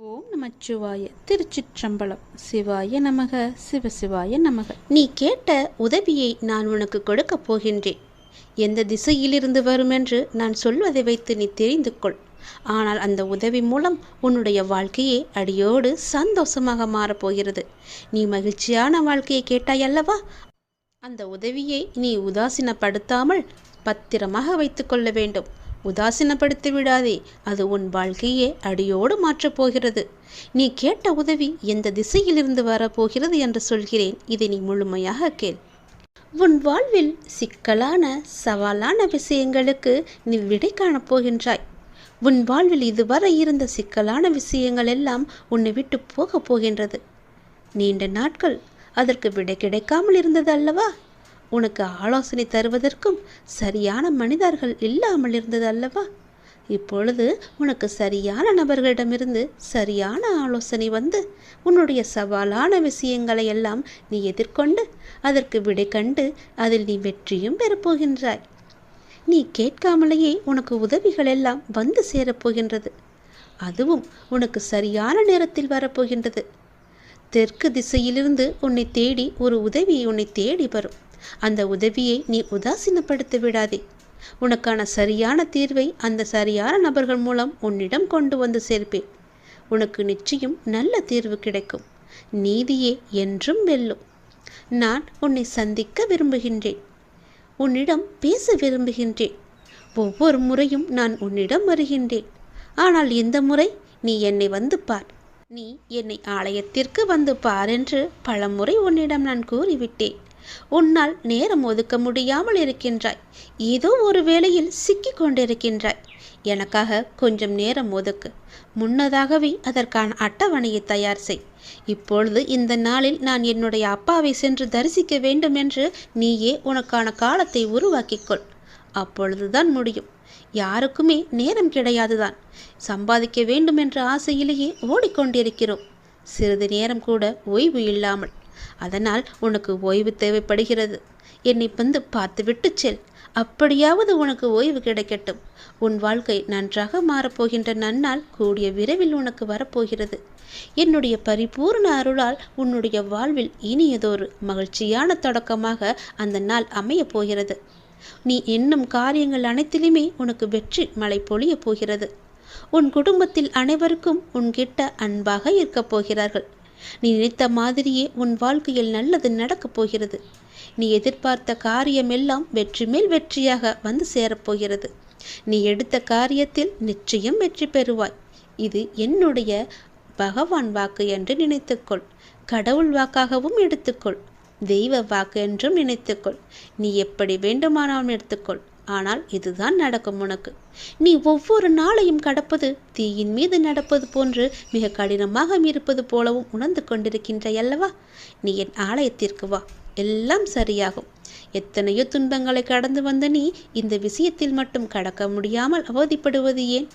ஓம் நமச்சிவாய. திருச்சிற்றம்பலம். சிவாய நமக. சிவசிவாய நமக. நீ கேட்ட உதவியை நான் உனக்கு கொடுக்கப் போகின்றேன். எந்த திசையிலிருந்து வரும் என்று நான் சொல்வதை வைத்து நீ தெரிந்து கொள். ஆனால் அந்த உதவி மூலம் உன்னுடைய வாழ்க்கையே அடியோடு சந்தோஷமாக மாறப்போகிறது. நீ மகிழ்ச்சியான வாழ்க்கையை கேட்டாய் அல்லவா? அந்த உதவியை நீ உதாசீனப்படுத்தாமல் பத்திரமாக வைத்து கொள்ள வேண்டும். உதாசீனப்படுத்தி விடாதே. அது உன் வாழ்க்கையே அடியோடு மாற்றப் போகிறது. நீ கேட்ட உதவி எந்த திசையிலிருந்து வரப்போகிறது என்று சொல்கிறேன். இதை நீ முழுமையாக கேள். உன் வாழ்வில் சிக்கலான சவாலான விஷயங்களுக்கு நீ விடை காணப் போகின்றாய். உன் வாழ்வில் இதுவரை இருந்த சிக்கலான விஷயங்கள் எல்லாம் உன்னை விட்டு போகப் போகின்றது. நீண்ட நாட்கள் அதற்கு விடை கிடைக்காமல் இருந்தது அல்லவா? உனக்கு ஆலோசனை தருவதற்கும் சரியான மனிதர்கள் இல்லாமல் இருந்தது அல்லவா? இப்பொழுது உனக்கு சரியான நபர்களிடமிருந்து சரியான ஆலோசனை வந்து உன்னுடைய சவாலான விஷயங்களை எல்லாம் நீ எதிர்கொண்டு அதற்கு விடை கண்டு அதில் நீ வெற்றியும் பெறப்போகின்றாய். நீ கேட்காமலேயே உனக்கு உதவிகள் எல்லாம் வந்து சேரப்போகின்றது. அதுவும் உனக்கு சரியான நேரத்தில் வரப்போகின்றது. தெற்கு திசையிலிருந்து உன்னை தேடி ஒரு உதவி உன்னை தேடி வரும். அந்த உதவியை நீ உதாசீனப்படுத்தி விடாதே. உனக்கான சரியான தீர்வை அந்த சரியான நபர்கள் மூலம் உன்னிடம் கொண்டு வந்து சேர்ப்பேன். உனக்கு நிச்சயம் நல்ல தீர்வு கிடைக்கும். நீதியே என்றும் வெல்லும். நான் உன்னை சந்திக்க விரும்புகின்றேன். உன்னிடம் பேச விரும்புகின்றேன். ஒவ்வொரு முறையும் நான் உன்னிடம் வருகின்றேன். ஆனால் இந்த முறை நீ என்னை வந்து பார். நீ என்னை ஆலயத்திற்கு வந்து பார் என்று பலமுறை உன்னிடம் நான் கூறிவிட்டேன். உன்னால் நேரம் ஒதுக்க முடியாமல் இருக்கின்றாய். ஏதோ ஒரு வேளையில் சிக்கி கொண்டிருக்கின்றாய். எனக்காக கொஞ்சம் நேரம் ஒதுக்கு. முன்னதாகவே அதற்கான அட்டவணையை தயார் செய். இப்பொழுது இந்த நாளில் நான் என்னுடைய அப்பாவை சென்று தரிசிக்க வேண்டும் என்று நீயே உனக்கான காலத்தை உருவாக்கிக்கொள். அப்பொழுதுதான் முடியும். யாருக்குமே நேரம் கிடையாதுதான். சம்பாதிக்க வேண்டும் என்ற ஆசையிலேயே ஓடிக்கொண்டிருக்கிறோம். சிறிது நேரம் கூட ஓய்வு இல்லாமல். அதனால் உனக்கு ஓய்வு தேவைப்படுகிறது. என்னை வந்து பார்த்துவிட்டு செல். அப்படியாவது உனக்கு ஓய்வு கிடைக்கட்டும். உன் வாழ்க்கை நன்றாக மாறப்போகின்ற நன்னாள் கூடிய விரைவில் உனக்கு வரப்போகிறது. என்னுடைய பரிபூர்ண அருளால் உன்னுடைய வாழ்வில் இனியதொரு மகிழ்ச்சியான தொடக்கமாக அந்த நாள் அமையப் போகிறது. நீ எண்ணும் காரியங்கள் அனைத்திலுமே உனக்கு வெற்றி மழை பொழிய போகிறது. உன் குடும்பத்தில் அனைவருக்கும் உன்கிட்ட அன்பாக இருக்கப் போகிறார்கள். நீ நினைத்த மாதிரியே உன் வாழ்க்கையில் நல்லது நடக்கப் போகிறது. நீ எதிர்பார்த்த காரியம் எல்லாம் வெற்றி மேல் வெற்றியாக வந்து சேரப்போகிறது. நீ எடுத்த காரியத்தில் நிச்சயம் வெற்றி பெறுவாய். இது என்னுடைய பகவான் வாக்கு என்று நினைத்துக்கொள். கடவுள் வாக்காகவும் எடுத்துக்கொள். தெய்வ வாக்கு என்றும் நினைத்துக்கொள். நீ எப்படி வேண்டுமானாலும் எடுத்துக்கொள். ஆனால் இதுதான் நடக்கும் உனக்கு. நீ ஒவ்வொரு நாளையும் கடப்பது தீயின் மீது நடப்பது போன்று மிக கடினமாக இருப்பது போலவும் உணர்ந்து கொண்டிருக்கின்றாய் அல்லவா? நீ என் ஆலயத்திற்கு வா. எல்லாம் சரியாகும். எத்தனையோ துன்பங்களை கடந்து வந்த நீ இந்த விஷயத்தில் மட்டும் கடக்க முடியாமல் அவதிப்படுவது ஏன்?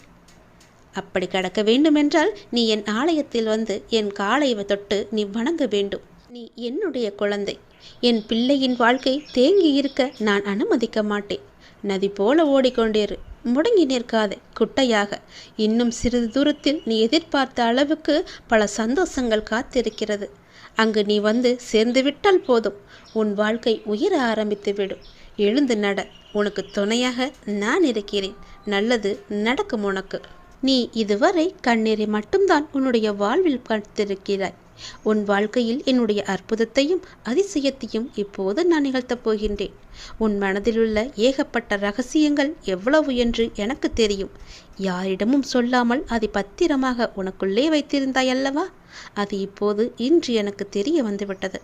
அப்படி கடக்க வேண்டுமென்றால் நீ என் ஆலயத்தில் வந்து என் காலை தொட்டு நீ வணங்க வேண்டும். நீ என்னுடைய குழந்தை. என் பிள்ளையின் வாழ்க்கை தேங்கி இருக்க நான் அனுமதிக்க மாட்டேன். நதி போல ஓடிக்கொண்டிரு. முடங்கி நிற்காதே. குட்டையாக. இன்னும் சிறிது தூரத்தில் நீ எதிர்பார்த்த அளவுக்கு பல சந்தோஷங்கள் காத்திருக்கிறது. அங்கு நீ வந்து சேர்ந்து விட்டால் போதும். உன் வாழ்க்கை உயர ஆரம்பித்து விடும். எழுந்து நட. உனக்கு துணையாக நான் இருக்கிறேன். நல்லது நடக்கும் உனக்கு. நீ இதுவரை கண்ணீரை மட்டும்தான் உன்னுடைய வாழ்வில் பார்த்திருக்கிறாய். உன் வாழ்க்கையில் என்னுடைய அற்புதத்தையும் அதிசயத்தையும் இப்போது நான் நிகழ்த்தப் போகின்றேன். உன் மனதிலுள்ள ஏகப்பட்ட ரகசியங்கள் எவ்வளவு என்று எனக்கு தெரியும். யாரிடமும் சொல்லாமல் அதை பத்திரமாக உனக்குள்ளே வைத்திருந்தாய் அல்லவா? அது இப்போது இன்று எனக்கு தெரிய வந்துவிட்டது.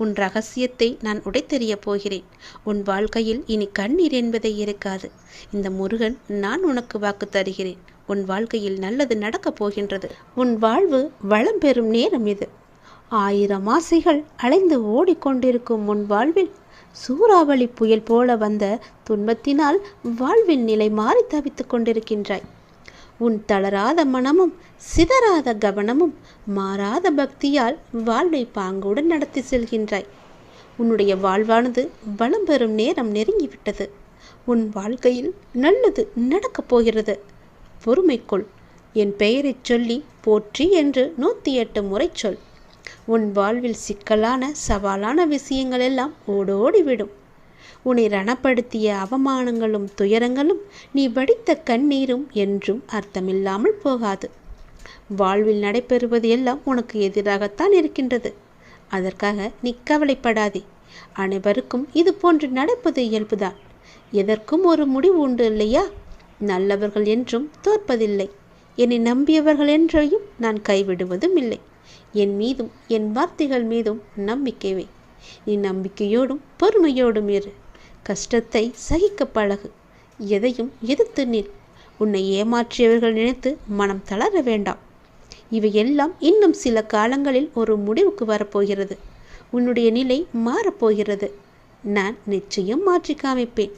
உன் ரகசியத்தை நான் உடைத்தெறிய போகிறேன். உன் வாழ்க்கையில் இனி கண்ணீர் என்பதே இருக்காது. இந்த முருகன் நான் உனக்கு வாக்கு தருகிறேன். உன் வாழ்க்கையில் நல்லது நடக்கப் போகின்றது. உன் வாழ்வு வளம் பெறும் நேரம் இது. 1000 ஆசைகள் அலைந்து ஓடிக்கொண்டிருக்கும் உன் வாழ்வில் சூறாவளி புயல் போல வந்த துன்பத்தினால் வாழ்வின் நிலை மாறி தவித்து கொண்டிருக்கின்றாய். உன் தளராத மனமும் சிதறாத கவனமும் மாறாத பக்தியால் வாழ்வை பாங்குடன் நடத்தி செல்கின்றாய். உன்னுடைய வாழ்வானது வளம் பெறும் நேரம் நெருங்கிவிட்டது. உன் வாழ்க்கையில் நல்லது நடக்கப் போகிறது. பொறுமைக்குள். என் பெயரைச் சொல்லி போற்றி என்று 108 முறை சொல். உன் வாழ்வில் சிக்கலான சவாலான விஷயங்கள் எல்லாம் ஓடோடிவிடும். உன்னை ரணப்படுத்திய அவமானங்களும் துயரங்களும் நீ வடித்த கண்ணீரும் என்றும் அர்த்தமில்லாமல் போகாது. வாழ்வில் நடைபெறுவது எல்லாம் உனக்கு எதிராகத்தான் இருக்கின்றது. அதற்காக நீ கவலைப்படாதே. அனைவருக்கும் இது போன்று நடப்பது இயல்புதான். எதற்கும் ஒரு முடிவு உண்டு இல்லையா? நல்லவர்கள் என்றும் தோற்பதில்லை. என்னை நம்பியவர்கள் என்றையும் நான் கைவிடுவதும் இல்லை. என் மீதும் என் வார்த்தைகள் மீதும் நம்பிக்கை வை. நீ நம்பிக்கையோடும் பொறுமையோடும் இரு. கஷ்டத்தை சகிக்க பழகு. எதையும் எதிர்த்து நில். உன்னை ஏமாற்றியவர்கள் நினைத்து மனம் தளர வேண்டாம். இவையெல்லாம் இன்னும் சில காலங்களில் ஒரு முடிவுக்கு வரப்போகிறது. உன்னுடைய நிலை மாறப்போகிறது. நான் நிச்சயம் மாற்றி காமிப்பேன்.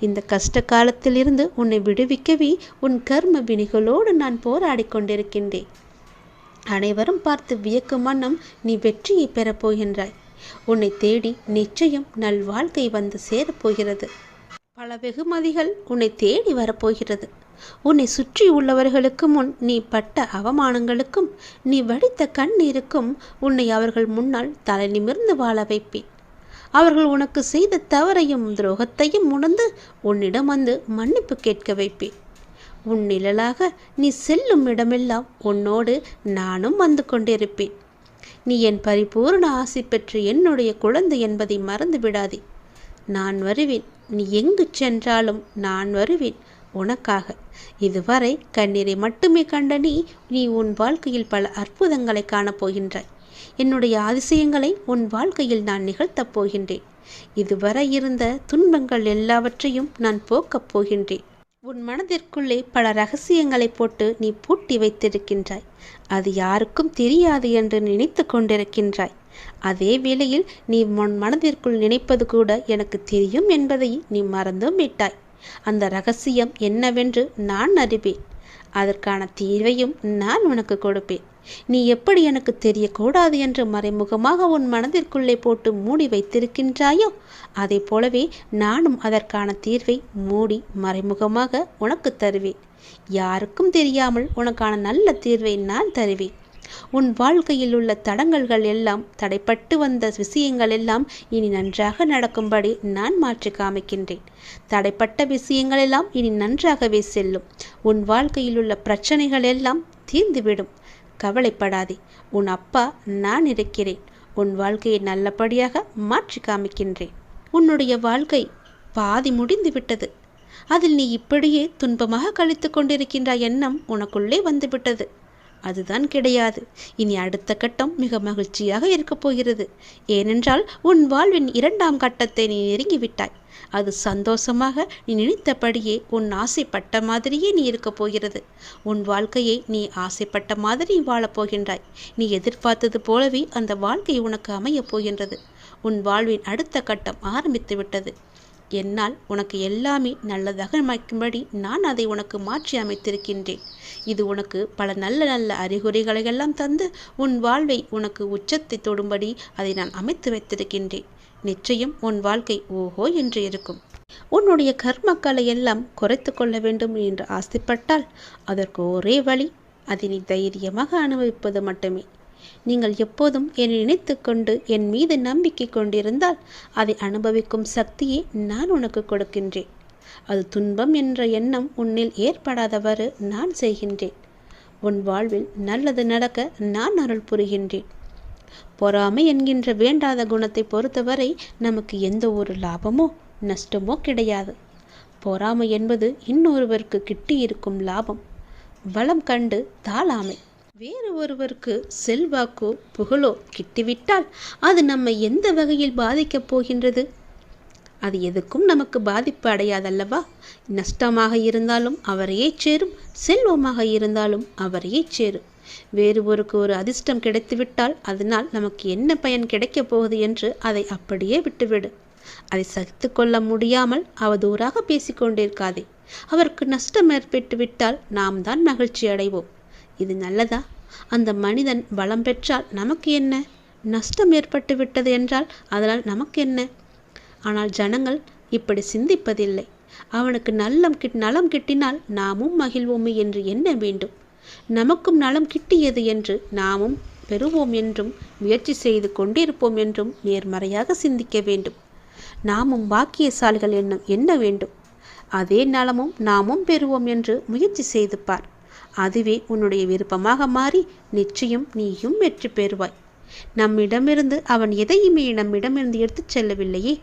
இந்த கஷ்ட காலத்திலிருந்து உன்னை விடுவிக்கவே உன் கர்ம வினைகளோடு நான் போராடி கொண்டிருக்கின்றேன். அனைவரும் பார்த்து வியக்கும் வண்ணம் நீ வெற்றியை பெறப்போகின்றாய். உன்னை தேடி நிச்சயம் நல்வாழ்க்கை வந்து சேரப்போகிறது. பல வெகுமதிகள் உன்னை தேடி வரப்போகிறது. உன்னை சுற்றி உள்ளவர்களுக்கு முன் நீ பட்ட அவமானங்களுக்கும் நீ வடித்த கண்ணீருக்கும் உன்னை அவர்கள் முன்னால் தலை நிமிர்ந்து வாழ வைப்பேன். அவர்கள் உனக்கு செய்த தவறையும் துரோகத்தையும் உணர்ந்து உன்னிடம் வந்து மன்னிப்பு கேட்க வைப்பேன். உன் நிழலாக நீ செல்லும் இடமெல்லாம் உன்னோடு நானும் வந்து கொண்டிருப்பேன். நீ என் பரிபூர்ண ஆசி பெற்று என்னுடைய குழந்தை என்பதை மறந்து விடாதே. நான் வருவேன். நீ எங்கு சென்றாலும் நான் வருவேன் உனக்காக. இதுவரை கண்ணீரை மட்டுமே கண்ட நீ உன் வாழ்க்கையில் பல அற்புதங்களை காணப்போகின்றாய். என்னுடைய அதிசயங்களை உன் வாழ்க்கையில் நான் நிகழ்த்தப் போகின்றேன். இதுவரை இருந்த துன்பங்கள் எல்லாவற்றையும் நான் போக்கப் போகின்றேன். உன் மனதிற்குள்ளே பல ரகசியங்களை போட்டு நீ பூட்டி வைத்திருக்கின்றாய். அது யாருக்கும் தெரியாது என்று நினைத்து கொண்டிருக்கின்றாய். அதே வேளையில் நீ உன் மனதிற்குள் நினைப்பது கூட எனக்கு தெரியும் என்பதை நீ மறந்தும் விட்டாய். அந்த ரகசியம் என்னவென்று நான் அறிவேன். அதற்கான தீர்வையும் நான் உனக்கு கொடுப்பேன். நீ எப்படி எனக்கு தெரியக்கூடாது என்று மறைமுகமாக உன் மனதிற்குள்ளே போட்டு மூடி வைத்திருக்கின்றாயோ அதை போலவே நானும் அதற்கான தீர்வை மூடி மறைமுகமாக உனக்கு தருவேன். யாருக்கும் தெரியாமல் உனக்கான நல்ல தீர்வை நான் தருவேன். உன் வாழ்க்கையில் உள்ள தடங்கல்கள் எல்லாம், தடைப்பட்டு வந்த விஷயங்கள் எல்லாம் இனி நன்றாக நடக்கும்படி நான் மாற்றி காமிக்கின்றேன். தடைப்பட்ட விஷயங்கள் எல்லாம் இனி நன்றாகவே செல்லும். உன் வாழ்க்கையில் உள்ள பிரச்சனைகள் எல்லாம் தீர்ந்துவிடும். கவலைப்படாதே. உன் அப்பா நான் இருக்கிறேன். உன் வாழ்க்கையை நல்லபடியாக மாற்றி காமிக்கின்றேன். உன்னுடைய வாழ்க்கை பாதி முடிந்து விட்டது. அதில் நீ இப்படியே துன்பமாக கழித்து கொண்டிருக்கின்ற எண்ணம் உனக்குள்ளே வந்துவிட்டது. அதுதான் கிடையாது. இனி அடுத்த கட்டம் மிக மகிழ்ச்சியாக இருக்கப் போகிறது. ஏனென்றால் உன் வாழ்வின் 2ஆம் கட்டத்தை நீ நெருங்கிவிட்டாய். அது சந்தோஷமாக நீ நினைத்தபடியே உன் ஆசைப்பட்ட மாதிரியே நீ இருக்கப் போகிறது. உன் வாழ்க்கையை நீ ஆசைப்பட்ட மாதிரி வாழப்போகின்றாய். நீ எதிர்பார்த்தது போலவே அந்த வாழ்க்கை உனக்கு அமையப் போகின்றது. உன் வாழ்வின் அடுத்த கட்டம் ஆரம்பித்து விட்டது. என்னால் உனக்கு எல்லாமே நல்லதாக அமைக்கும்படி நான் அதை உனக்கு மாற்றி அமைத்திருக்கின்றேன். இது உனக்கு பல நல்ல நல்ல அறிகுறிகளையெல்லாம் தந்து உன் வாழ்வை உனக்கு உச்சத்தை தொடும்படி அதை நான் அமைத்து வைத்திருக்கின்றேன். நிச்சயம் உன் வாழ்க்கை ஓஹோ என்று இருக்கும். உன்னுடைய கர்மக்களை எல்லாம் குறைத்து கொள்ள வேண்டும் என்று ஆசைப்பட்டால் அதற்கு ஒரே வழி, அதை நீ தைரியமாக அனுபவிப்பது மட்டுமே. நீங்கள் எப்போதும் என்னை நினைத்து கொண்டு என் மீது நம்பிக்கை கொண்டிருந்தால் அதை அனுபவிக்கும் சக்தியை நான் உனக்கு கொடுக்கின்றேன். அது துன்பம் என்ற எண்ணம் உன்னில் ஏற்படாதவாறு நான் செய்கின்றேன். உன் வாழ்வில் நல்லது நடக்க நான் அருள் புரிகின்றேன். பொறாமை என்கின்ற வேண்டாத குணத்தை பொறுத்தவரை நமக்கு எந்த ஒரு லாபமோ நஷ்டமோ கிடையாது. பொறாமை என்பது இன்னொருவருக்கு கிட்டியிருக்கும் லாபம். வளம் கண்டு தாளாமை. வேறு ஒருவருக்கு செல்வாக்கோ புகழோ கிட்டிவிட்டால் அது நம்மை எந்த வகையில் பாதிக்கப் போகின்றது? அது எதுக்கும் நமக்கு பாதிப்பு அடையாதல்லவா? நஷ்டமாக இருந்தாலும் அவரையே சேரும், செல்வமாக இருந்தாலும் அவரையே சேரும். வேறு ஒரு அதிர்ஷ்டம் கிடைத்துவிட்டால் அதனால் நமக்கு என்ன பயன் கிடைக்கப் போகுது என்று அதை அப்படியே விட்டுவிடு. அதை சகித்து கொள்ள முடியாமல் அவதூறாக பேசிக்கொண்டிருக்காதே. அவருக்கு நஷ்டம் ஏற்பட்டு விட்டால் நாம் தான் மகிழ்ச்சி அடைவோம். இது நல்லதா? அந்த மனிதன் பலம் பெற்றால் நமக்கு என்ன? நஷ்டம் ஏற்பட்டு விட்டது என்றால் அதனால் நமக்கு என்ன? ஆனால் ஜனங்கள் இப்படி சிந்திப்பதில்லை. அவனுக்கு நலம் கிட்டினால் நாமும் மகிழ்வோமே என்று எண்ண வேண்டும். நமக்கும் நலம் கிட்டியது என்று நாமும் பெறுவோம் என்றும் முயற்சி செய்து கொண்டிருப்போம் என்றும் நேர்மறையாக சிந்திக்க வேண்டும். நாமும் பாக்கியசாலிகள் எண்ண வேண்டும். அதே நலமும் நாமும் பெறுவோம் என்று முயற்சி செய்து பார். அதுவே உன்னுடைய விருப்பமாக மாறி நிச்சயம் நீயும் வெற்றி பெறுவாய். நம்மிடமிருந்து அவன் எதையுமே நம்மிடமிருந்து எடுத்துச் செல்லவில்லையே.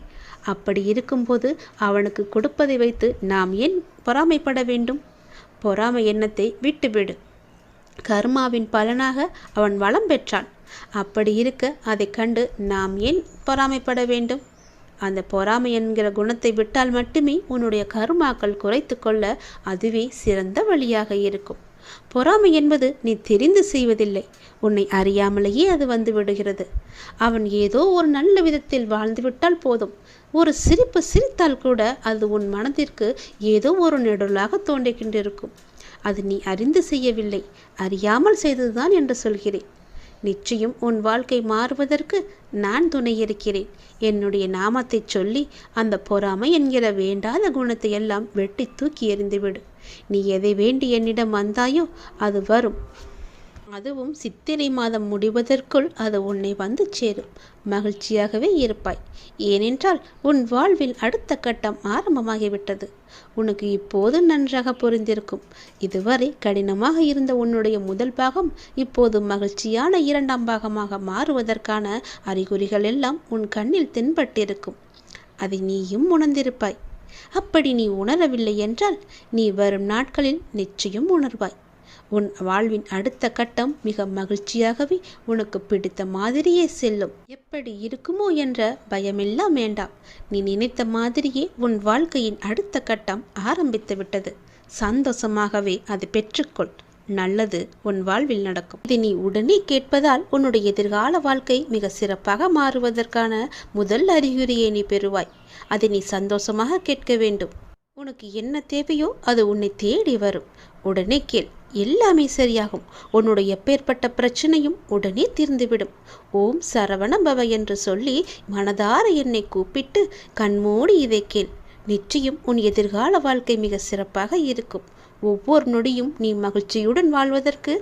அப்படி இருக்கும்போது அவனுக்கு கொடுப்பதை வைத்து நாம் ஏன் பொறாமைப்பட வேண்டும்? பொறாமை எண்ணத்தை விட்டுவிடு. கர்மாவின் பலனாக அவன் வளம் பெற்றான். அப்படி இருக்க அதை கண்டு நாம் ஏன் பொறாமைப்பட வேண்டும்? அந்த பொறாமை என்கிற குணத்தை விட்டால் மட்டுமே உன்னுடைய கர்மாக்கள் குறைத்து கொள்ள அதுவே சிறந்த வழியாக இருக்கும். பொறாமை என்பது நீ தெரிந்து செய்வதில்லை, உன்னை அறியாமலேயே அது வந்து விடுகிறது. அவன் ஏதோ ஒரு நல்ல விதத்தில் வாழ்ந்துவிட்டால் போதும். ஒரு சிரிப்பு சிரித்தால் கூட அது உன் மனதிற்கு ஏதோ ஒரு நெடுலாக தோன்றிக்கொண்டிருக்கும். அது நீ அறிந்து செய்யவில்லை, அறியாமல் செய்ததுதான் என்று சொல்கிறேன். நிச்சயம் உன் வாழ்க்கை மாறுவதற்கு நான் துணை இருக்கிறேன். என்னுடைய நாமத்தை சொல்லி அந்த பொறாமை என்கிற வேண்டாத குணத்தை எல்லாம் வெட்டி தூக்கி எறிந்துவிடு. நீ எதை வேண்டி என்னிடம் வந்தாயோ அது வரும். அதுவும் சித்திரை மாதம் முடிவதற்குள் அது உன்னை வந்து சேரும். மகிழ்ச்சியாகவே இருப்பாய். ஏனென்றால் உன் வாழ்வில் அடுத்த கட்டம் ஆரம்பமாகிவிட்டது. உனக்கு இப்போது நன்றாக புரிந்திருக்கும். இதுவரை கடினமாக இருந்த உன்னுடைய முதல் பாகம் இப்போது மகிழ்ச்சியான இரண்டாம் பாகமாக மாறுவதற்கான அறிகுறிகள் எல்லாம் உன் கண்ணில் தென்பட்டிருக்கும். அதை நீயும் உணர்ந்திருப்பாய். அப்படி நீ உணரவில்லை என்றால் நீ வரும் நாட்களில் நிச்சயம் உணர்வாய். உன் வாழ்வின் அடுத்த கட்டம் மிக மகிழ்ச்சியாகவே உனக்கு பிடித்த மாதிரியே செல்லும். எப்படி இருக்குமோ என்ற பயமெல்லாம் வேண்டாம். நீ நினைத்த மாதிரியே உன் வாழ்க்கையின் அடுத்த கட்டம் ஆரம்பித்து விட்டது. சந்தோஷமாகவே அதை பெற்றுக்கொள். நல்லது உன் வாழ்வில் நடக்கும். இதை நீ உடனே கேட்பதால் உன்னுடைய எதிர்கால வாழ்க்கை மிக சிறப்பாக மாறுவதற்கான முதல் அறிகுறியை நீ பெறுவாய். அதை நீ சந்தோஷமாக கேட்க வேண்டும். உனக்கு என்ன தேவையோ அது உன்னை தேடி வரும். உடனே கேள், எல்லாமே சரியாகும். உன்னுடைய எப்பேற்பட்ட பிரச்சனையும் உடனே தீர்ந்துவிடும். ஓம் சரவண பவ என்று சொல்லி மனதார என்னை கூப்பிட்டு கண்மூடி இதை கேள். நிச்சயம் உன் எதிர்கால வாழ்க்கை மிக சிறப்பாக இருக்கும். ஒவ்வொரு நொடியும் நீ மகிழ்ச்சியுடன் வாழ்வதற்கு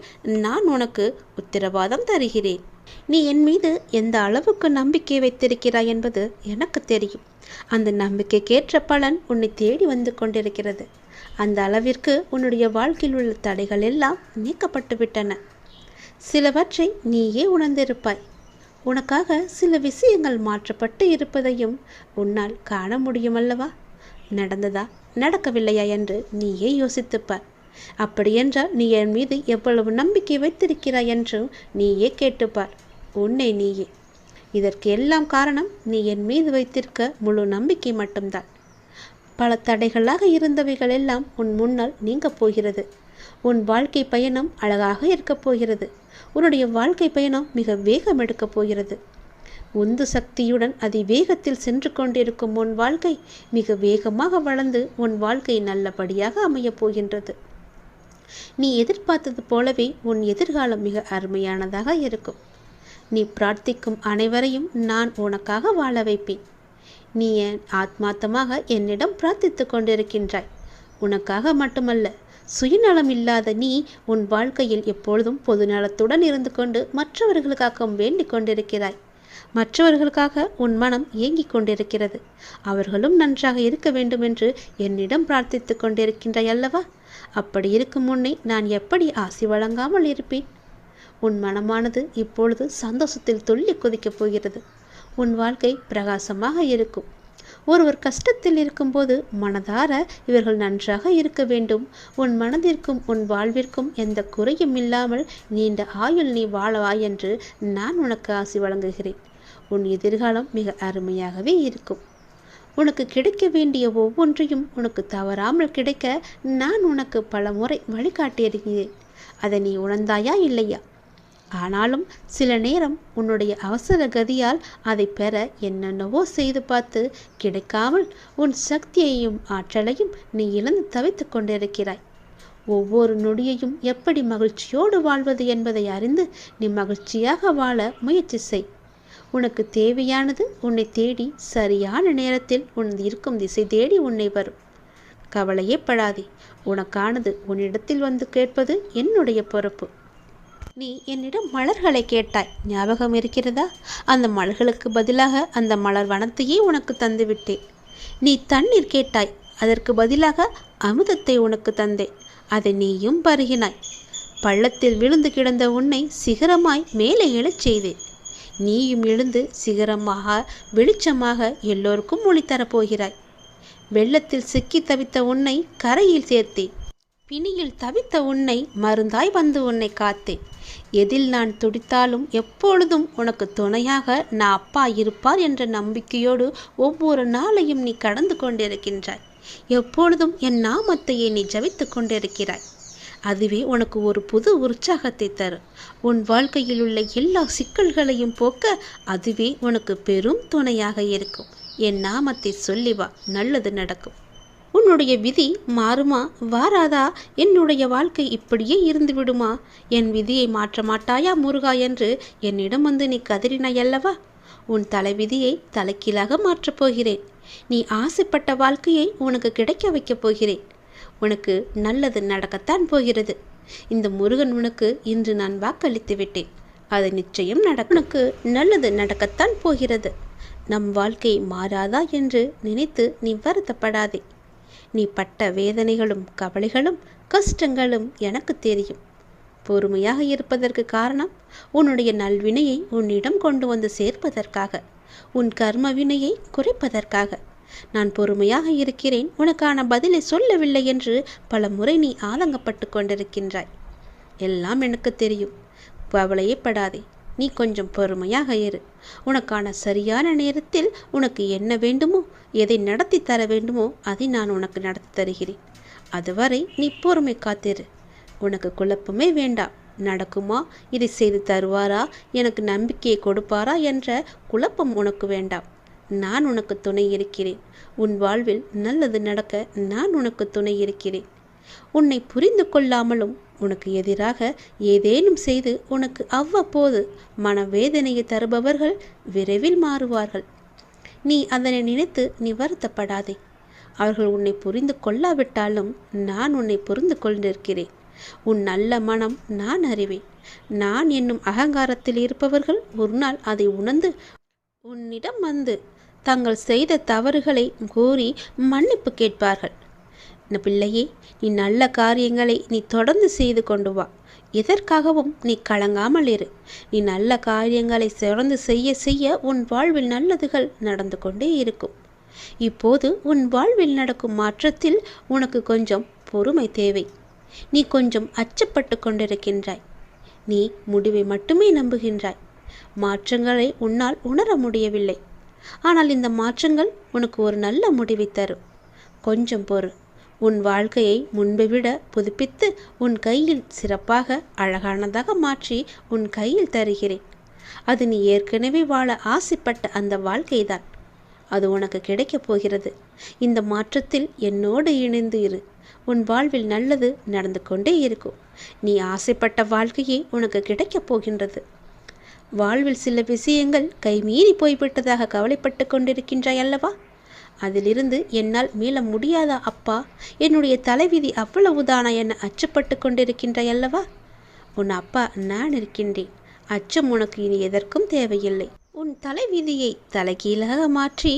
நான் உனக்கு உத்தரவாதம் தருகிறேன். நீ என் மீது எந்த அளவுக்கு நம்பிக்கை வைத்திருக்கிறாய் என்பது எனக்கு தெரியும். அந்த நம்பிக்கைக்கேற்ற பலன் உன்னை தேடி வந்து கொண்டிருக்கிறது. அந்த அளவிற்கு உன்னுடைய வாழ்க்கையில் உள்ள தடைகள் எல்லாம் நீக்கப்பட்டு விட்டன. சிலவற்றை நீயே உணர்ந்திருப்பாய். உனக்காக சில விஷயங்கள் மாற்றப்பட்டு இருப்பதையும் உன்னால் காண முடியுமல்லவா? நடந்ததா நடக்கவில்லையா என்று நீயே யோசித்துப்பார். அப்படியென்றால் நீ என் மீது எவ்வளவு நம்பிக்கை வைத்திருக்கிறாய் என்று நீயே கேட்டுப்பார். உன்னை நீயே. இதற்கு எல்லாம் காரணம் நீ என் மீது வைத்திருக்க முழு நம்பிக்கை மட்டும்தான். பல தடைகளாக இருந்தவைகள் எல்லாம் உன் முன்னால் நீங்க போகிறது. உன் வாழ்க்கை பயணம் அழகாக இருக்கப் போகிறது. உன்னுடைய வாழ்க்கை பயணம் மிக வேகம் எடுக்கப் போகிறது. உந்து சக்தியுடன் அதிவேகத்தில் சென்று கொண்டிருக்கும் உன் வாழ்க்கை மிக வேகமாக வளர்ந்து உன் வாழ்க்கை நல்லபடியாக அமையப் போகின்றது. நீ எதிர்பார்த்தது போலவே உன் எதிர்காலம் மிக அருமையானதாக இருக்கும். நீ பிரார்த்திக்கும் அனைவரையும் நான் உனக்காக வாழ வைப்பேன். நீ என் ஆத்மார்த்தமாக என்னிடம் பிரார்த்தித்து கொண்டிருக்கின்றாய். உனக்காக மட்டுமல்ல, சுயநலம் இல்லாத நீ உன் வாழ்க்கையில் எப்பொழுதும் பொதுநலத்துடன் இருந்து கொண்டு மற்றவர்களுக்காகவும் வேண்டிக் கொண்டிருக்கிறாய். மற்றவர்களுக்காக உன் மனம் ஏங்கிக் கொண்டிருக்கிறது. அவர்களும் நன்றாக இருக்க வேண்டும் என்று என்னிடம் பிரார்த்தித்து கொண்டிருக்கின்றாய் அல்லவா? அப்படி இருக்கும் முன்னே நான் எப்படி ஆசி வழங்காமல் இருப்பேன்? உன் மனமானது இப்பொழுது சந்தோஷத்தில் துள்ளி குதிக்கப் போகிறது. உன் வாழ்க்கை பிரகாசமாக இருக்கும். ஒருவர் கஷ்டத்தில் இருக்கும்போது மனதார இவர்கள் நன்றாக இருக்க வேண்டும், உன் மனதிற்கும் உன் வாழ்விற்கும் எந்த குறையும் இல்லாமல் நீண்ட ஆயுள் நீ வாழவாய் என்று நான் உனக்கு ஆசி வழங்குகிறேன். உன் எதிர்காலம் மிக அருமையாகவே இருக்கும். உனக்கு கிடைக்க வேண்டிய ஒவ்வொன்றையும் உனக்கு தவறாமல் கிடைக்க நான் உனக்கு பல முறை வழிகாட்டியிருக்கிறேன். அதை நீ உணர்ந்தாயா இல்லையா? ஆனாலும் சில நேரம் உன்னுடைய அவசர கதியால் அதை பெற என்னென்னவோ செய்து பார்த்து கிடைக்காமல் உன் சக்தியையும் ஆற்றலையும் நீ இழந்து தவித்து கொண்டிருக்கிறாய். ஒவ்வொரு நொடியையும் எப்படி மகிழ்ச்சியோடு வாழ்வது என்பதை அறிந்து நீ மகிழ்ச்சியாக வாழ முயற்சி செய். உனக்கு தேவையானது உன்னை தேடி சரியான நேரத்தில் உன் இருக்கும் திசை தேடி உன்னை வரும். கவலையே படாதே. உனக்கானது உன்னிடத்தில் வந்து கேட்பது என்னுடைய பொறுப்பு. நீ என்னிடம் மலர்களை கேட்டாய், ஞாபகம் இருக்கிறதா? அந்த மலர்களுக்கு பதிலாக அந்த மலர் வனத்தையே உனக்கு தந்துவிட்டேன். நீ தண்ணீர் கேட்டாய், அதற்கு பதிலாக அமுதத்தை உனக்கு தந்தேன். அதை நீயும் பருகினாய். பள்ளத்தில் விழுந்து கிடந்த உன்னை சிகரமாய் மேலே எழச் செய்தேன். நீயும் எழுந்து சிகரமாக வெளிச்சமாக எல்லோருக்கும் ஒளி தரப்போகிறாய். வெள்ளத்தில் சிக்கி தவித்த உன்னை கரையில் சேர்த்தேன். பிணியில் தவித்த உன்னை மருந்தாய் வந்து உன்னை காத்தேன். எதில் நான் துடித்தாலும் எப்பொழுதும் உனக்கு துணையாக நான் அப்பா இருப்பார் என்ற நம்பிக்கையோடு ஒவ்வொரு நாளையும் நீ கடந்து கொண்டிருக்கின்றாய். எப்பொழுதும் என் நாமத்தையே நீ ஜபித்து கொண்டிருக்கிறாய். அதுவே உனக்கு ஒரு புது உற்சாகத்தை தரும். உன் வாழ்க்கையில் உள்ள எல்லா சிக்கல்களையும் போக்க அதுவே உனக்கு பெரும் துணையாக இருக்கும். என் நாமத்தை சொல்லி வா, நல்லது நடக்கும். உன்னுடைய விதி மாறுமா வாராதா? என்னுடைய வாழ்க்கை இப்படியே இருந்து விடுமா? என் விதியை மாற்ற மாட்டாயா முருகா என்று என்னிடம் வந்து நீ கதறினாயல்லவா? உன் தலைவிதியை தலைக்கீழாக மாற்றப் போகிறேன். நீ ஆசைப்பட்ட வாழ்க்கையை உனக்கு கிடைக்க வைக்கப் போகிறேன். உனக்கு நல்லது நடக்கத்தான் போகிறது. இந்த முருகன் உனக்கு இன்று நான் வாக்களித்து விட்டேன். அது நிச்சயம் நடக்கும். உனக்கு நல்லது நடக்கத்தான் போகிறது. நம் வாழ்க்கை மாறாதா என்று நினைத்து நீ வருத்தப்படாதே. நீ பட்ட வேதனைகளும் கவலைகளும் கஷ்டங்களும் எனக்கு தெரியும். பொறுமையாக இருப்பதற்கு காரணம் உன்னுடைய நல்வினையை உன்னிடம் கொண்டு வந்து சேர்ப்பதற்காக, உன் கர்ம வினையை குறைப்பதற்காக. நான் பொறுமையாக இருக்கிறேன், உனக்கான பதிலை சொல்லவில்லை என்று பல முறை நீ ஆதங்கப்பட்டு கொண்டிருக்கின்றாய். எல்லாம் எனக்கு தெரியும். கவலையே படாதே. நீ கொஞ்சம் பொறுமையாக இரு. உனக்கான சரியான நேரத்தில் உனக்கு என்ன வேண்டுமோ, எதை நடத்தி தர வேண்டுமோ அதை நான் உனக்கு நடத்தி தருகிறேன். அதுவரை நீ பொறுமை காத்திரு. உனக்கு குழப்பமே வேண்டாம். நடக்குமா, இதை செய்து தருவாரா, எனக்கு நம்பிக்கையை கொடுப்பாரா என்ற குழப்பம் உனக்கு வேண்டாம். நான் உனக்கு துணை இருக்கிறேன். உன் வாழ்வில் நல்லது நடக்க நான் உனக்கு துணை இருக்கிறேன். உன்னை புரிந்து கொள்ளாமலும் உனக்கு எதிராக ஏதேனும் செய்து உனக்கு அவ்வப்போது மனவேதனையை தருபவர்கள் விரைவில் மாறுவார்கள். நீ அதனை நினைத்து நீ வருத்தப்படாதே. அவர்கள் உன்னை புரிந்து கொள்ளாவிட்டாலும் நான் உன்னை புரிந்து கொண்டிருக்கிறேன். உன் நல்ல மனம் நான் அறிவேன். நான் என்னும் அகங்காரத்தில் இருப்பவர்கள் ஒரு நாள் அதை உணர்ந்து உன்னிடம் வந்து தங்கள் செய்த தவறுகளை கூறி மன்னிப்பு கேட்பார்கள். பிள்ளையே, நீ நல்ல காரியங்களை நீ தொடர்ந்து செய்து கொண்டு வா. எதற்காகவும் நீ கலங்காமல் இரு. நீ நல்ல காரியங்களை தொடர்ந்து செய்ய செய்ய உன் வாழ்வில் நல்லதுகள் நடந்து கொண்டே இருக்கும். இப்போது உன் வாழ்வில் நடக்கும் மாற்றத்தில் உனக்கு கொஞ்சம் பொறுமை தேவை. நீ கொஞ்சம் அச்சப்பட்டு கொண்டிருக்கின்றாய். நீ முடிவை மட்டுமே நம்புகின்றாய். மாற்றங்களை உன்னால் உணர முடியவில்லை. ஆனால் இந்த மாற்றங்கள் உனக்கு ஒரு நல்ல முடிவை தரும். கொஞ்சம் பொறு. உன் வாழ்க்கையை முன்பை விட புதுப்பித்து உன் கையில் சிறப்பாக அழகானதாக மாற்றி உன் கையில் தருகிறேன். அது நீ ஏற்கனவே வாழ ஆசைப்பட்ட அந்த வாழ்க்கைதான். அது உனக்கு கிடைக்கப் போகிறது. இந்த மாற்றத்தில் என்னோடு இணைந்து இரு. உன் வாழ்வில் நல்லது நடந்து கொண்டே இருக்கும். நீ ஆசைப்பட்ட வாழ்க்கையே உனக்கு கிடைக்கப் போகின்றது. வாழ்வில் சில விஷயங்கள் கைமீறி போய்விட்டதாக கவலைப்பட்டு கொண்டிருக்கின்றாய் அல்லவா? அதிலிருந்து என்னால் மீள முடியாதா அப்பா? என்னுடைய தலைவிதி அவ்வளவுதானா என அச்சப்பட்டு கொண்டிருக்கின்றாய் அல்லவா? உன் அப்பா நான் இருக்கின்றேன். அச்சம் உனக்கு இனி எதற்கும் தேவையில்லை. உன் தலைவிதியை தலைகீழாக மாற்றி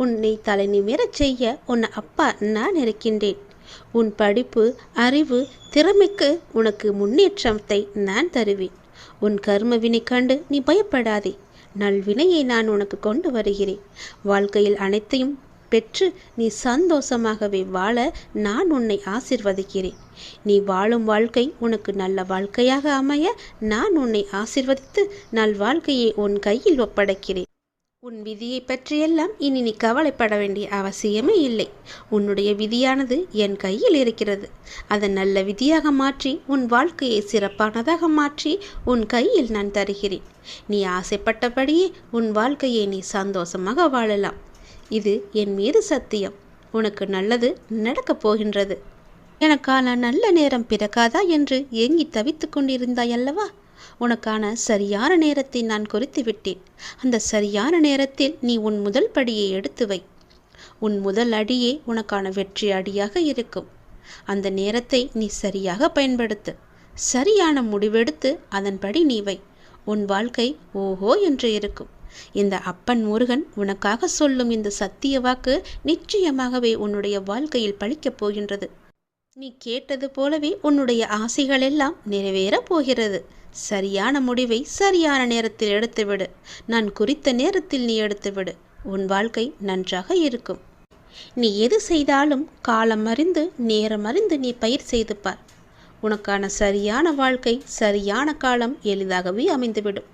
உன்னை தலை நிமிரச் செய்ய உன் அப்பா நான் இருக்கின்றேன். உன் படிப்பு, அறிவு, திறமைக்கு உனக்கு முன்னேற்றத்தை நான் தருவேன். உன் கர்மவினை கண்டு நீ பயப்படாதே. நல்வினையை நான் உனக்கு கொண்டு வருகிறேன். வாழ்க்கையில் அனைத்தையும் பெற்று நீ சந்தோஷமாகவே வாழ நான் உன்னை ஆசிர்வதிக்கிறேன். நீ வாழும் வாழ்க்கை உனக்கு நல்ல வாழ்க்கையாக அமைய நான் உன்னை ஆசிர்வதித்து நல் வாழ்க்கையை உன் கையில் ஒப்படைக்கிறேன். உன் விதியை பற்றியெல்லாம் இனி நீ கவலைப்பட வேண்டிய அவசியமே இல்லை. உன்னுடைய விதியானது என் கையில் இருக்கிறது. அதை நல்ல விதியாக மாற்றி உன் வாழ்க்கையை சிறப்பானதாக மாற்றி உன் கையில் நான் தருகிறேன். நீ ஆசைப்பட்டபடியே உன் வாழ்க்கையை நீ சந்தோஷமாக வாழலாம். இது என் மீது சத்தியம். உனக்கு நல்லது நடக்கப் போகின்றது. எனக்கான நல்ல நேரம் பிறக்காதா என்று ஏங்கி தவித்து கொண்டிருந்தாய் அல்லவா? உனக்கான சரியான நேரத்தை நான் குறித்து விட்டேன். அந்த சரியான நேரத்தில் நீ உன் முதல் படியை எடுத்து வை. உன் முதல் அடியே உனக்கான வெற்றி அடியாக இருக்கும். அந்த நேரத்தை நீ சரியாக பயன்படுத்து. சரியான முடிவெடுத்து அதன்படி நீ வை. உன் வாழ்க்கை ஓஹோ என்று இருக்கும். இந்த அப்பன் முருகன் உனக்காக சொல்லும் இந்த சத்திய வாக்கு நிச்சயமாகவே உன்னுடைய வாழ்க்கையில் பலிக்கப் போகின்றது. நீ கேட்டது போலவே உன்னுடைய ஆசைகள் எல்லாம் நிறைவேறப் போகிறது. சரியான முடிவை சரியான நேரத்தில் எடுத்துவிடு. நான் குறித்த நேரத்தில் நீ எடுத்துவிடு. உன் வாழ்க்கை நன்றாக இருக்கும். நீ எது செய்தாலும் காலம் அறிந்து நேரம் அறிந்து நீ பயிர் செய்து பார். உனக்கான சரியான வாழ்க்கை சரியான காலம் எளிதாகவே அமைந்துவிடும்.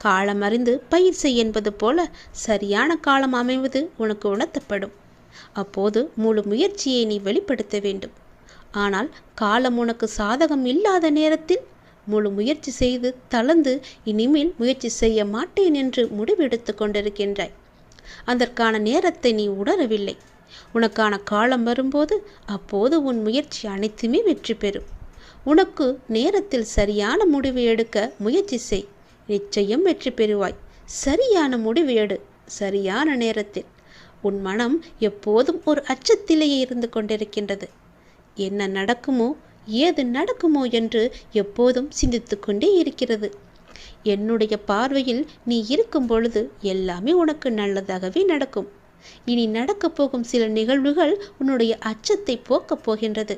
காலம் அறிந்து பயிர் செய் என்பது போல சரியான காலம் அமைவது உனக்கு உணர்த்தப்படும். அப்போது முழு முயற்சியை நீ வெளிப்படுத்த வேண்டும். ஆனால் காலம் உனக்கு சாதகம் இல்லாத நேரத்தில் முழு முயற்சி செய்து தளர்ந்து இனிமேல் முயற்சி செய்ய மாட்டேன் என்று முடிவெடுத்து கொண்டிருக்கின்றாய். அதற்கான நேரத்தை நீ உணரவில்லை. உனக்கான காலம் வரும்போது அப்போது உன் முயற்சி அனைத்துமே வெற்றி பெறும். உனக்கு நேரத்தில் சரியான முடிவு எடுக்க முயற்சி செய். நிச்சயம் வெற்றி பெறுவாய். சரியான முடிவு எடு, சரியான நேரத்தில். உன் மனம் எப்போதும் ஒரு அச்சத்திலேயே இருந்து கொண்டிருக்கின்றது. என்ன நடக்குமோ ஏது நடக்குமோ என்று எப்போதும் சிந்தித்து கொண்டே இருக்கிறது. என்னுடைய பார்வையில் நீ இருக்கும் பொழுது எல்லாமே உனக்கு நல்லதாகவே நடக்கும். இனி நடக்கப் போகும் சில நிகழ்வுகள் உன்னுடைய அச்சத்தை போக்கப் போகின்றது.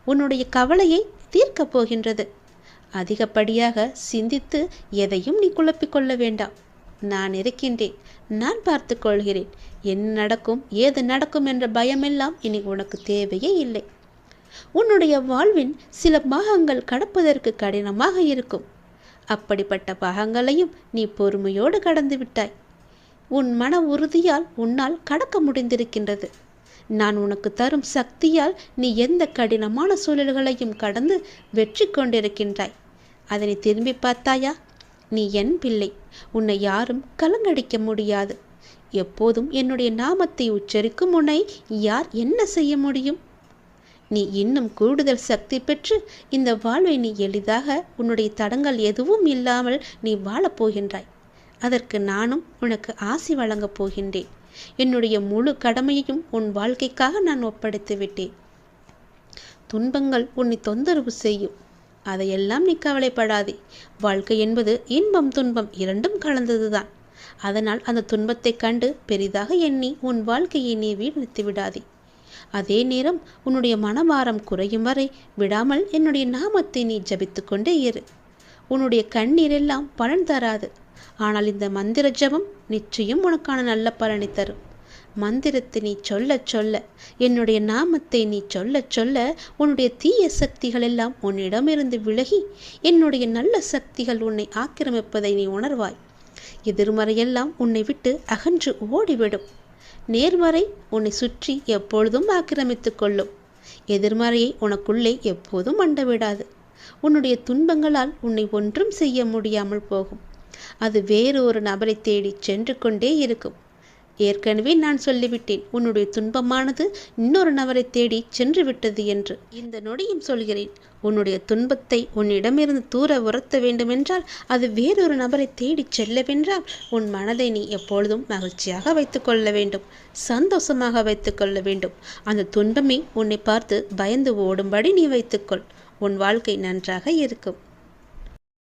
உன்னுடைய கவலையை தீர்க்கப் போகின்றது. அதிகப்படியாக சிந்தித்து எதையும் நீ குழப்பிக்கொள்ள வேண்டாம். நான் இருக்கின்றேன். நான் பார்த்து கொள்கிறேன். என்ன நடக்கும் ஏது நடக்கும் என்ற பயமெல்லாம் இனி உனக்கு தேவையே இல்லை. உன்னுடைய வாழ்வின் சில பாகங்கள் கடப்பதற்கு கடினமாக இருக்கும். அப்படிப்பட்ட பாகங்களையும் நீ பொறுமையோடு கடந்து விட்டாய். உன் மன உறுதியால் உன்னால் கடக்க முடிந்திருக்கின்றது. நான் உனக்கு தரும் சக்தியால் நீ எந்த கடினமான சூழல்களையும் கடந்து வெற்றி கொண்டிருக்கின்றாய். அதனை திரும்பி பார்த்தாயா? நீ என் பிள்ளை. உன்னை யாரும் கலங்கடிக்க முடியாது. எப்போதும் என்னுடைய நாமத்தை உச்சரிக்கும் உன்னை யார் என்ன செய்ய முடியும்? நீ இன்னும் கூடுதல் சக்தி பெற்று இந்த வாழ்வை நீ எளிதாக உன்னுடைய தடங்கள் எதுவும் இல்லாமல் நீ வாழப்போகின்றாய். அதற்கு நானும் உனக்கு ஆசி வழங்கப் போகின்றேன். என்னுடைய முழு கடமையையும் உன் வாழ்க்கைக்காக நான் ஒப்படைத்து விட்டேன். துன்பங்கள் உன்னை தொந்தரவு செய்யும். அதையெல்லாம் நீ கவலைப்படாதே. வாழ்க்கை என்பது இன்பம் துன்பம் இரண்டும் கலந்ததுதான். அதனால் அந்த துன்பத்தை கண்டு பெரிதாக எண்ணி உன் வாழ்க்கையை நீ வீணடித்து விடாதே. அதே நேரம் உன்னுடைய மனபாரம் குறையும் வரை விடாமல் என்னுடைய நாமத்தை நீ ஜபித்து கொண்டே இரு. உன்னுடைய கண்ணீரெல்லாம் பலன் தராது. ஆனால் இந்த மந்திர ஜபம் நிச்சயம் உனக்கான நல்ல பலனை தரும். மந்திரத்தை நீ சொல்ல சொல்ல, என்னுடைய நாமத்தை நீ சொல்ல சொல்ல உன்னுடைய தீய சக்திகள் எல்லாம் உன்னிடமிருந்து விலகி என்னுடைய நல்ல சக்திகள் உன்னை ஆக்கிரமிப்பதை நீ உணர்வாய். எதிர்மறையெல்லாம் உன்னை விட்டு அகன்று ஓடிவிடும். நேர்மறை உன்னை சுற்றி எப்பொழுதும் ஆக்கிரமித்து கொள்ளும். எதிர்மறையை உனக்குள்ளே எப்போதும் அண்டவிடாது. உன்னுடைய துன்பங்களால் உன்னை ஒன்றும் செய்ய முடியாமல் போகும். அது வேறு ஒரு நபரை தேடி சென்று கொண்டே இருக்கும். ஏற்கனவே நான் சொல்லிவிட்டேன், உன்னுடைய துன்பமானது இன்னொரு நபரை தேடி சென்று விட்டது என்று. இந்த நொடியும் சொல்கிறேன், உன்னுடைய துன்பத்தை உன்னிடமிருந்து தூர உரத்த வேண்டுமென்றால், அது வேறொரு நபரை தேடி செல்லவென்றால், உன் மனதை நீ எப்பொழுதும் மகிழ்ச்சியாக வைத்துக்கொள்ள வேண்டும், சந்தோஷமாக வைத்துக்கொள்ள வேண்டும். அந்த துன்பமே உன்னை பார்த்து பயந்து ஓடும்படி நீ வைத்துக்கொள். உன் வாழ்க்கை நன்றாக இருக்கும்.